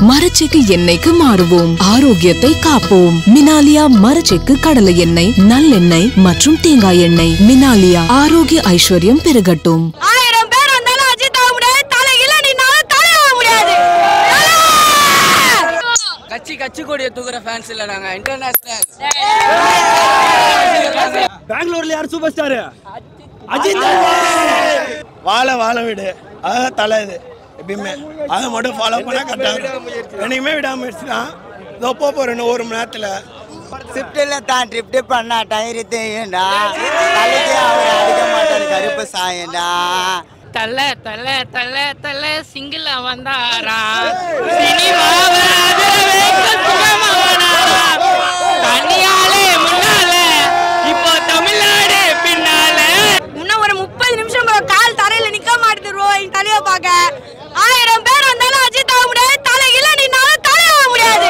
மரச்செக்கு எண்ணெய்க்கு மாறுவோம், ஆரோக்கியத்தை காப்போம். மினாலியா மரச்செக்கு கடலை எண்ணெய், நல்லெண்ணெய் மற்றும் தேங்காய் எண்ணெய். மினாலியா, ஆரோக்கிய ஐஸ்வர்யம் பெருகட்டும். கட்சி கொடிய தூக்குற ஃபேன்ஸ் இல்ல, நாங்க இன்டர்நேஷனல். பெங்களூர்ல யார் சூப்பர் ஸ்டார்? அஜித். வாழ வீடு அதான் தலை. இது எப்பயுமே அதை மட்டும் ஃபாலோ பண்ணா கரெக்டாக என்னைக்குமே விடாமுயற்சி தான். இதோ போறேன் ஒரு மணி நேரத்தில். ஷிஃப்ட்டில் தான் ட்ரிப்ட் பண்ணா டயரு தேயுண்டா, தலைக்கு அவர் அடிக்க மாட்டார் கருப்பு சாயண்டா. தலை தலை தலை தலை சிங்கிள் வந்தாரா, தனியாலே முன்னால இப்போ தமிழ்நாடு பின்னால. இன்னும் ஒரு 30 நிமிஷம் கால் தரையில நிக்க மாட்டேது என் தலைய பாக்க. 1000 பேர் வந்தாலும் அஜித் ஆக முடியாது, தலையில நின்னாலும் தலை ஆக முடியாது.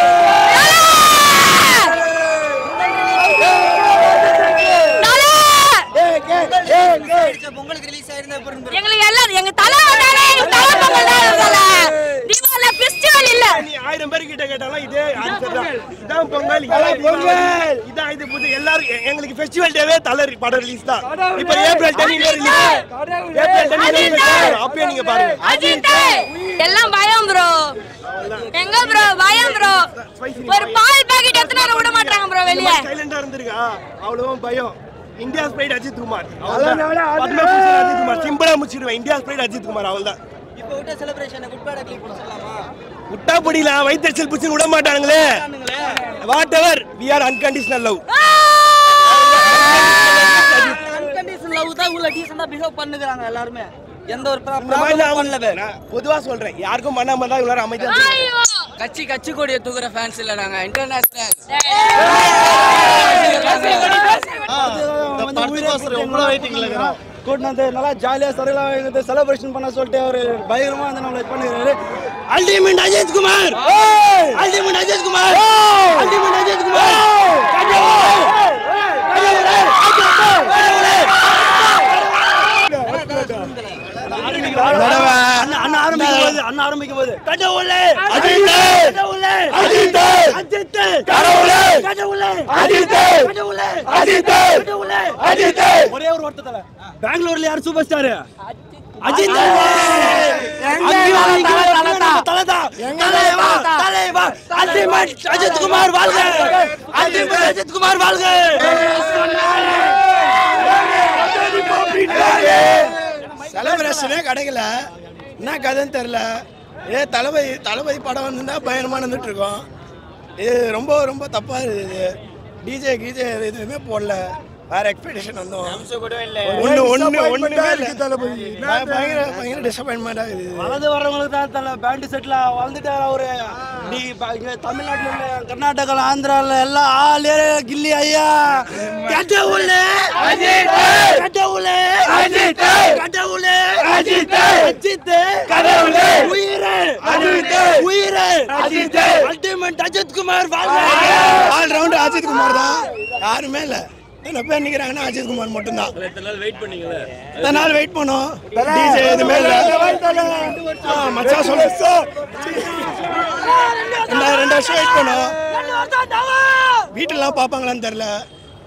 பொங்கலுக்கு ரிலீஸ் ஆயிருந்தா எங்களுக்கு எல்லாம் எங்க தலை வந்தாலே எங்க தலை பொங்கல் தான். தீபாவளி ஃபெஸ்டிவல் இல்ல. நீ 1000 பேர் கிட்ட கேட்டாலும் இதே ஆன்சர் தான். இதான் பொங்கல், இதான் இது புது. எல்லாரும் எங்களுக்கு ஃபெஸ்டிவல் டேவே தலை படம் ரிலீஸ் தான். இப்போ ஏப்ரல் 10 ரிலீஸ். அப்பயே நீங்க பாருங்க. அஜித் எல்லாம் பயம் ப்ரோ. எங்க ப்ரோ பயம் ப்ரோ? ஒரு பால் பாக்கெட் எத்தனை நேரம் விட மாட்டாங்க ப்ரோ வெளிய. சைலண்டா இருந்திருக்கா, அவ்வளவும் பயம். இந்தியா ஸ்பிரைட் அஜித் குமார், அஜித் குமார் சிம்பிளா முடிச்சிடுவேன். இந்தியா ஸ்பிரைட் அஜித் குமார், அவள்தான். இப்போ விட்ட செலிப்ரேஷனை குட் பேட் கிளிக் பண்ணலாமா? விட்டா பிடிக்கலாம், வயிற்றுச்சல் பிடிச்சி விட மாட்டானுங்களே. Whatever, we are unconditional love. Unconditional love தான் உள்ள டீசன்ட்டா பிஹேவ் பண்ணுகிறாங்க எல்லாரும். எந்த ஒரு ப்ராப்ளம் பண்ணல. பொதுவா சொல்றேன், யாருக்கும் பண்ணாம தான் இவ்வளவு அமைதியா. கட்சி கொடிய தூக்குற ஃபேன்ஸ் இல்ல, நாங்க இன்டர்நேஷனல். கூட்டினது நல்லா ஜாலியாக சரலாக செலிப்ரேஷன் பண்ண சொல்லிட்டு அவர் பயங்கரமா வந்து நம்மளை பண்ணுறாரு. Ultimate Ajith Kumar, ultimate Ajith Kumar, ultimate Ajith Kumar. அண்ணா ஆரம்பிக்கும் போது கடவுளே அஜித், கடவுளே அஜித், அஜித் கடவுளே, கடவுளே அஜித், கடவுளே அஜித், கடவுளே அஜித். ஒரே ஒரு வார்த்தை, பெங்களூர்ல யார் சூப்பர் ஸ்டார்? அஜித். அஜித் குமார் வாழ்க, அஜித் குமார் வாழ்க. செலிப்ரேஷனே கிடைக்கல, என்ன கதைன்னு தெரியல. தளபதி படம் வந்துருந்தா பயணமா வந்துட்டு இருக்கோம். இது ரொம்ப ரொம்ப தப்பா இருக்குது. டிஜே கீஜே எதுவுமே போடல, வேற எக்ஸ்பெக்டேஷன் வந்தோம். பயங்கர டிசப்பாயின்மெண்ட் ஆகுது. வளர்ந்து வர்றவங்களுக்கு தான் தலை பேண்ட் செட்ல வளர்ந்துட்டாரு அவரு. தமிழ்நாட்டுல, கர்நாடகால, ஆந்திரால எல்லாம் ஆளே கில்லி ஐயா. கடவுளே அஜித், கடவுளே அஜித், கடவுளே அஜித், அஜித் கடவுளே, உயிரே அஜித், உயிரே அஜித், அல்டிமேட் அஜித் குமார் வாழ்க. ஆல் ரவுண்ட் அஜித் குமார் தான், யாருமே இல்ல. என்ன பேர் நிக்கிறாங்கன்னா அஜித் குமார் மட்டும்தான். இத்தனை நாள் வெயிட் பண்ணோம், டிஜே எதுவுமே இல்ல. மச்சான் சொல்லு, 2 வருஷம் வெயிட் பண்ணோம். வீட்டுலாம் பாப்பாங்களான்னு தெரியல,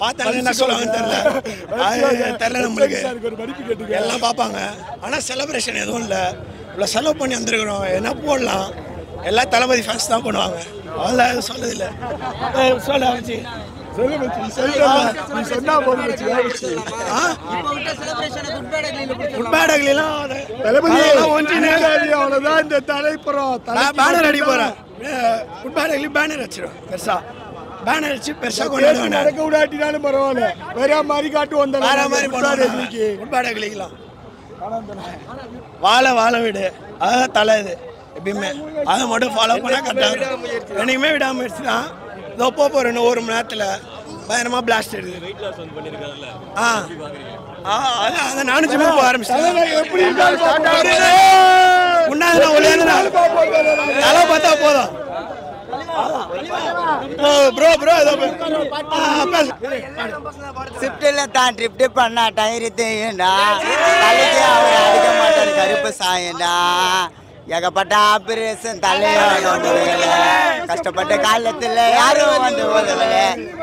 பார்த்தாங்க என்ன சொல்லுவாங்கன்னு தெரியல நம்மளுக்கு. எல்லாம் பார்ப்பாங்க, ஆனா செலிப்ரேஷன் எதுவும் இல்லை. இவ்வளோ செலவு பண்ணி வந்துருக்குறோம், என்ன போடலாம். எல்லாம் தளபதி ஃபேன்ஸ் தான் பண்ணுவாங்க, அவ்வளோ சொல்லுது இல்லை. சொல்ல ஆரம்பிச்சு பேனர் அடி போறேன். பேனர் வச்சிருவேன், பெருசா பேனர் வச்சு பெருசா கொண்டாடுவாங்க. விடாட்டினாலும் பரவாயில்ல, வேற மாதிரி காட்டு வந்த வேற மாதிரி குட்பாடகிலாம். வாழ வீடு அதான் தலை. இது எப்பயுமே அதை மட்டும் ஃபாலோ பண்ணா கரெக்டாக என்னைக்குமே விடாமுயற்சி தான். இதோ போறேன் ஒரு மணி நேரத்தில் பயங்கரமா பிளாஸ்ட் எடுக்குது. அதான் நானும் ஜிம் போக ஆரம்பிச்சேன். உன்னாது தலை பார்த்தா போதும். ஷிஃப்ட்டில் தான் ட்ரிப்ட் பண்ணா டயரு தேயுண்டா, தலைக்கு அவர் அடிக்க மாட்டார் கருப்பு சாயண்டா. ஏகப்பட்ட ஆபரேஷன் தலையோட கஷ்டப்பட்ட காலத்துல யாரும் வந்து உதவல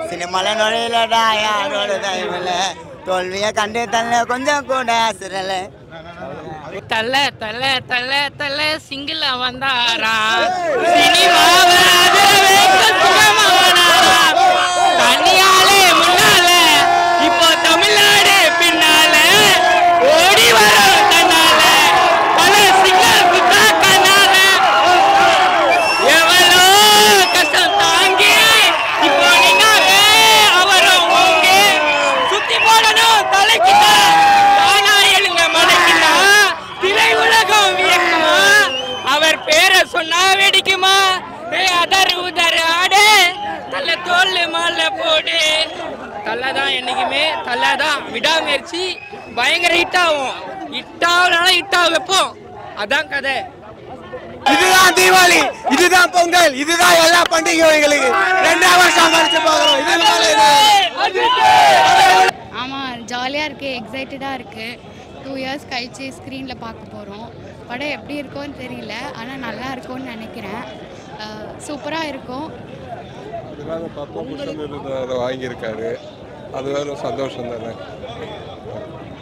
சினிமால நுழையிலடா யாரோட தயவுல தோல்விய கண்டு தள்ள கொஞ்சம் கூட அசுரல தல தல தல தல சிங்கிள் வந்தாரா சினிமாவை அதிர வைக்க சுகமானாரா தனியாலே முன்னால இப்போ தமிழ்நாடு பின்னால ஓடி வரும் தன்னால பல சிங்கல் குத்தா கண்ணால எவ்வளோ கஷ்டம் தாங்கி இப்போ நீங்க அவரும் உங்க சுத்தி போடணும் தலைக்கிட்ட தானா எழுங்க மலைக்கிட்டா திரை உலகம் வியக்குமா அவர் பேரை சொன்னா வெடிக்குமா அதர் உதர் ஆடு தலை தோல் மாலை போடு தலை தான் என்னைக்குமே தலை தான் விடாமுயற்சி பயங்கர ஹிட் ஆகும் ஹிட் ஆக வைப்போம் அதான் கதை. இதுதான் தீபாவளி, இதுதான் பொங்கல், இதுதான் எல்லா பண்டிகைகளுக்கு 2 வருஷம் கழிச்சு பார்க்குறோம். ஆமாம், ஜாலியாக இருக்குது, எக்ஸைட்டடாக இருக்குது. 2 இயர்ஸ் கழிச்சு ஸ்க்ரீனில் பார்க்க போகிறோம். படம் எப்படி இருக்கும்னு தெரியல, ஆனால் நல்லா இருக்கும்னு நினைக்கிறேன். சூப்பராக இருக்கும். வாங்கியிருக்காரு, அது வேறு சந்தோஷம் தானே.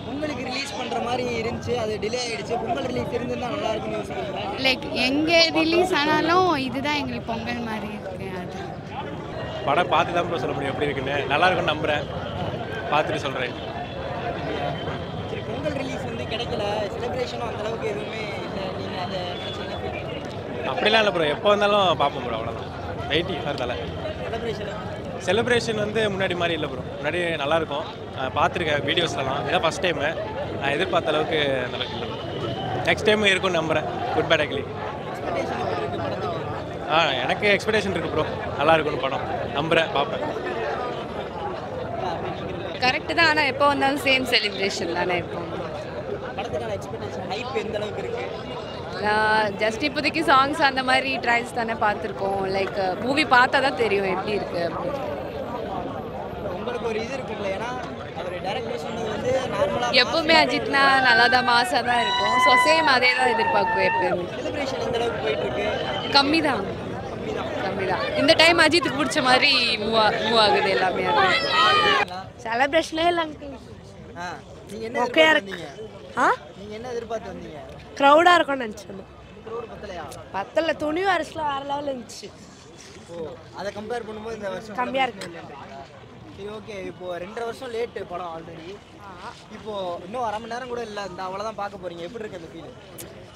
பொங்கலுக்கு ரிலீஸ் பண்ணுற மாதிரி இருந்துச்சு, அது டிலே ஆகிடுச்சு. பொங்கல் ரிலீஸ் இருந்துன்னா நல்லா இருக்குன்னு யோசிக்கிறேன். லைக் எங்கே ரிலீஸ் ஆனாலும் இதுதான் எங்களுக்கு பொங்கல் மாதிரி இருக்குது. அது படம் பார்த்து தான் சொல்ல முடியும் எப்படி இருக்குன்னு. நல்லா இருக்குன்னு நம்புகிறேன், பார்த்துட்டு சொல்கிறேன். சரி, பொங்கல் ரிலீஸ் வந்து கிடைக்கல, செலிப்ரேஷனும் அந்தளவுக்கு எதுவுமே இல்லை. நீங்கள் அதை அப்படிலாம் இல்லை ப்ரோ, எப்போ வந்தாலும் பார்ப்போம் ப்ரோ, அவ்வளோதான். வெயிட்டிங் சார் தலை. செலிப்ரேஷன் வந்து முன்னாடி மாதிரி இல்லை ப்ரோ, முன்னாடி நல்லாயிருக்கும். பார்த்துருக்கேன் வீடியோஸ்லாம், இதான் ஃபஸ்ட் டைமு. நான் எதிர்பார்த்த அளவுக்கு அந்தளவுக்கு இல்லை. நெக்ஸ்ட் டைம் இருக்கும்னு நம்புகிறேன். Good bad ugly. எனக்கு எக்ஸ்பெக்டேஷன் இருக்குது ப்ரோ, நல்லா இருக்கும்னு படம் நம்புகிறேன், பார்ப்பேன். கரெக்டு தான், ஆனால் எப்போ வந்தாலும் சேம் செலிப்ரேஷன் தானே இப்போ. படத்துக்கான எக்ஸ்பெக்டேஷன் ஹைப் எந்த அளவுக்கு இருக்குது? ஜஸ்ட் இப்போதைக்கு சாங்ஸ் அந்த மாதிரி ட்ரைல்ஸ் தானே பார்த்துருக்கோம். லைக் மூவி பார்த்தா தான் தெரியும் எப்படி இருக்குது அப்படின்னு. உங்களுக்கு ஒரு இது இருக்குல்ல, ஏன்னா அவர் டைரக்டர் சொன்னது வந்து நார்மலாக எப்பவுமே அஜித்னா நல்லா தான் மாசாக தான் இருக்கும். ஸோ சேம் அதே தான் எதிர்பார்க்கும் எப்பயுமே. செலிப்ரேஷன் எந்த அளவுக்கு போயிட்டுருக்கு? கம்மி தான். இந்த டைம் அஜித்துக்கு பிடிச்ச மாதிரி மூவ் ஆகுது எல்லாமே. செலிப்ரேஷனே இல்லைங்க. நீங்கள் என்ன எதிர்பார்த்தீங்க? நீங்கள் என்ன எதிர்பார்த்து வந்தீங்க? க்ரௌடாக இருக்கும்னு நினச்சோம். க்ரௌடு பத்தலையா? பத்தல, துணி வருஷத்தில் வேறு லெவலில் இருந்துச்சு. அதை கம்பேர் பண்ணும்போது இந்த வருஷம் கம்மியாக இருக்கு. சரி, ஓகே. இப்போது 2.5 வருஷம் லேட்டு படம் ஆல்ரெடி. இப்போது இன்னும் 1/2 மணி நேரம் கூட இல்லை, இந்த அவ்வளோதான் பார்க்க போகிறீங்க. எப்படி இருக்குது அந்த ஃபீல்?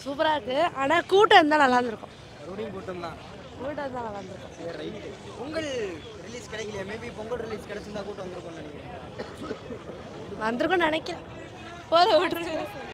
சூப்பராக இருக்குது, ஆனால் கூட்டம் இருந்தால் நல்லா இருந்திருக்கும். ரூடிங் கூட்டம் தான். கூட்டம் தான் நல்லா இருந்திருக்கும். சரி, ரைட்டு. பொங்கல் ரிலீஸ் கிடைக்கலையா? மேபி பொங்கல் ரிலீஸ் கிடைச்சிருந்தா கூட்டம் வந்திருக்கும்னு நினைக்கிறேன். வந்திருக்கும்னு நினைக்கிறேன். போதும், விட்டுருங்க.